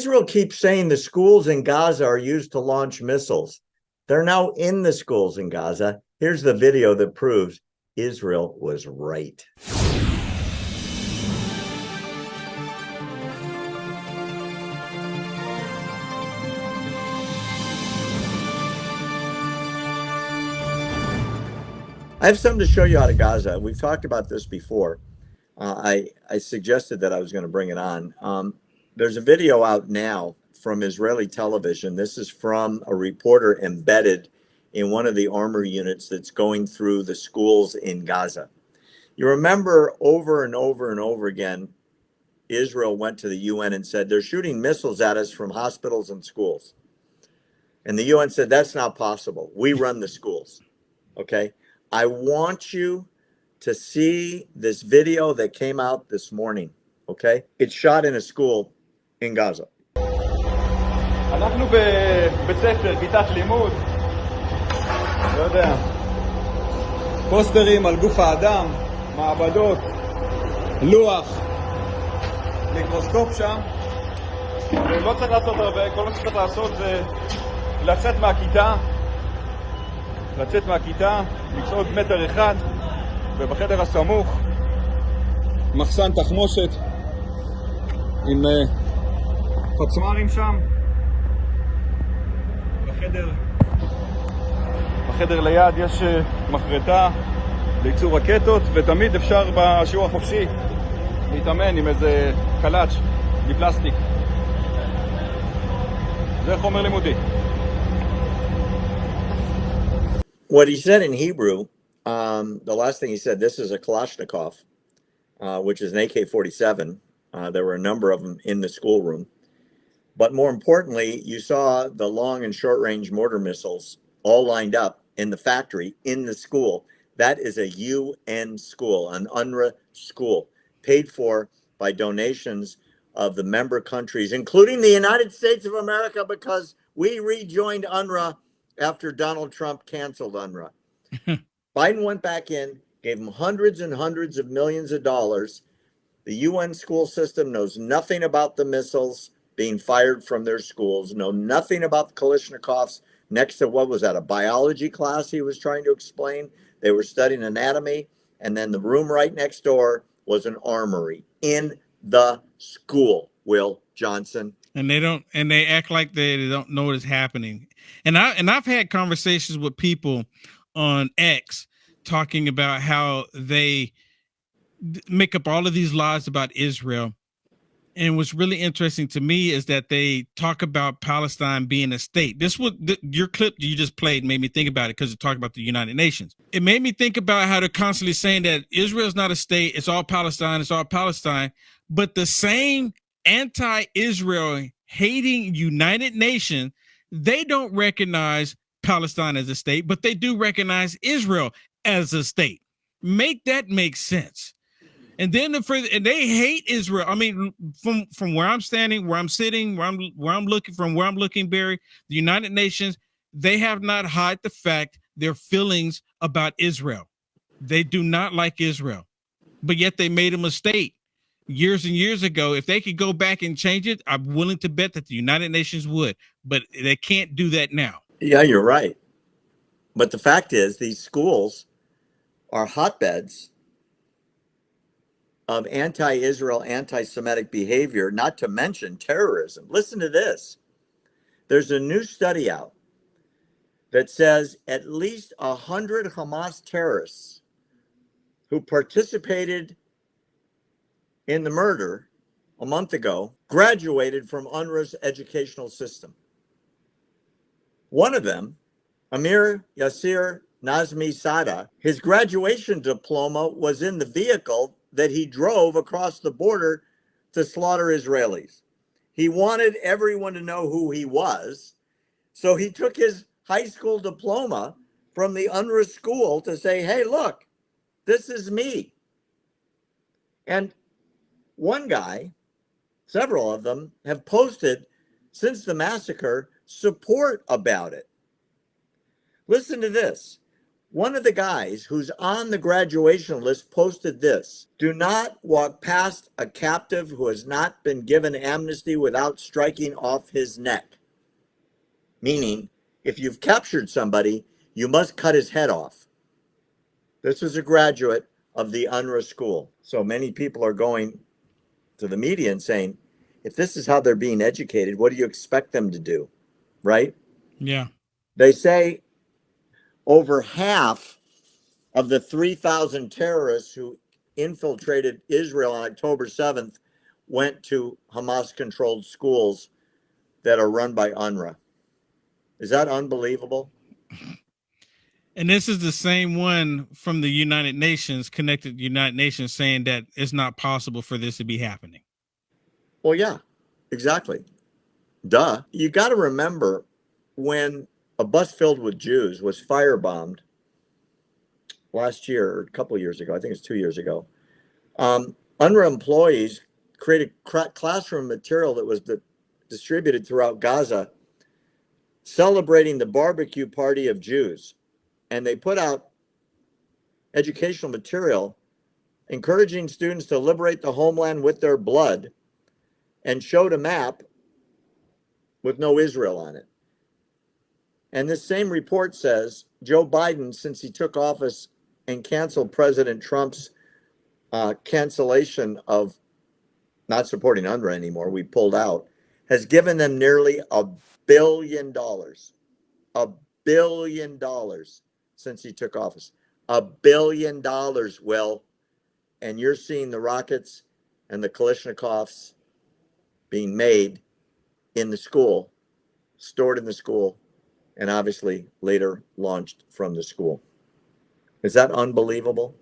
Israel keeps saying the schools in Gaza are used to launch missiles. They're now in the schools in Gaza. Here's the video that proves Israel was right. I have something to show you out of Gaza. We've talked about this before. I suggested that I was going to bring it on. There's a video out now from Israeli television. This is from a reporter embedded in one of the armor units that's going through the schools in Gaza. You remember over and over and over again, Israel went to the UN and said, they're shooting missiles at us from hospitals and schools. And the UN said, that's not possible. We run the schools. Okay. I want you to see this video that came out this morning. Okay. It's shot in a school in Gaza. אנחנו בבית ספר, כיתת לימוד, לא יודע, פוסטרים על גוף האדם, מעבדות, לוח, מיקרוסקופ שם, ולא צריך לעשות הרבה, כל מה שצריך לעשות זה לצאת מהכיתה, לצעוד מטר אחד, ובחדר הסמוך, מחסן תחמושת עם פצמ"רים שם, בחדר ליד יש מחרטה לייצור רקטות, ותמיד אפשר בשיעור החופשי להתאמן עם איזה קלאץ' מפלסטיק. זה חומר לימודי. What he said in Hebrew, the last thing he said, this is a Kalashnikov, which is an AK-47. There were a number of them in the schoolroom. But more importantly, you saw the long and short range mortar missiles all lined up in the factory, in the school. That is a UN school, an UNRWA school, paid for by donations of the member countries, including the United States of America, because we rejoined UNRWA after Donald Trump canceled UNRWA. Biden went back in, gave them hundreds and hundreds of millions of dollars. The UN school system knows nothing about the missiles being fired from their schools, know nothing about the Kalashnikovs. Next to, what was that, a biology class he was trying to explain? They were studying anatomy, and then the room right next door was an armory in the school, Will Johnson. And they act like they don't know what is happening. And I've had conversations with people on X talking about how they make up all of these lies about Israel. And what's really interesting to me is that they talk about Palestine being a state. This was your clip you just played made me think about it, because it talked about the United Nations. It made me think about how they're constantly saying that Israel is not a state. It's all Palestine. It's all Palestine. But the same anti-Israel hating United Nations, they don't recognize Palestine as a state, but they do recognize Israel as a state. Make that make sense. And then they hate Israel. I mean, from where I'm standing, where I'm sitting, where I'm looking, Barry, the United Nations, they have not hid the fact their feelings about Israel. They do not like Israel, but yet they made them a state years and years ago. If they could go back and change it, I'm willing to bet that the United Nations would, but they can't do that now. Yeah, you're right. But the fact is, these schools are hotbeds of anti-Israel, anti-Semitic behavior, not to mention terrorism. Listen to this. There's a new study out that says at least 100 Hamas terrorists who participated in the murder a month ago graduated from UNRWA's educational system. One of them, Amir Yasser Nazmi Sada, his graduation diploma was in the vehicle that he drove across the border to slaughter Israelis. He wanted everyone to know who he was, so he took his high school diploma from the UNRWA school to say, hey, look, this is me. And one guy, several of them, have posted since the massacre support about it. Listen to this. One of the guys who's on the graduation list posted this: "Do not walk past a captive who has not been given amnesty without striking off his neck." Meaning, if you've captured somebody, you must cut his head off. This was a graduate of the UNRWA school. So many people are going to the media and saying, if this is how they're being educated, what do you expect them to do? Right? Yeah. They say over half of the 3,000 terrorists who infiltrated Israel on October 7th went to Hamas-controlled schools that are run by UNRWA. Is that unbelievable? And this is the same one from the United Nations, connected to the United Nations, saying that it's not possible for this to be happening. Well, yeah, exactly. Duh. You got to remember when a bus filled with Jews was firebombed last year, or a couple of years ago, I think it's 2 years ago, UNRWA employees created classroom material that was distributed throughout Gaza celebrating the barbecue party of Jews. And they put out educational material encouraging students to liberate the homeland with their blood, and showed a map with no Israel on it. And this same report says Joe Biden, since he took office and canceled President Trump's cancellation of not supporting UNRWA anymore, we pulled out, has given them nearly $1 billion. $1 billion since he took office. $1 billion, Will. And you're seeing the rockets and the Kalashnikovs being made in the school, stored in the school, and obviously later launched from the school. Is that unbelievable?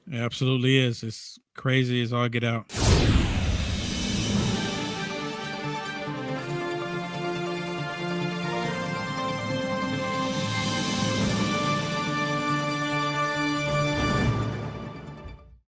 It absolutely is. It's crazy as all get out.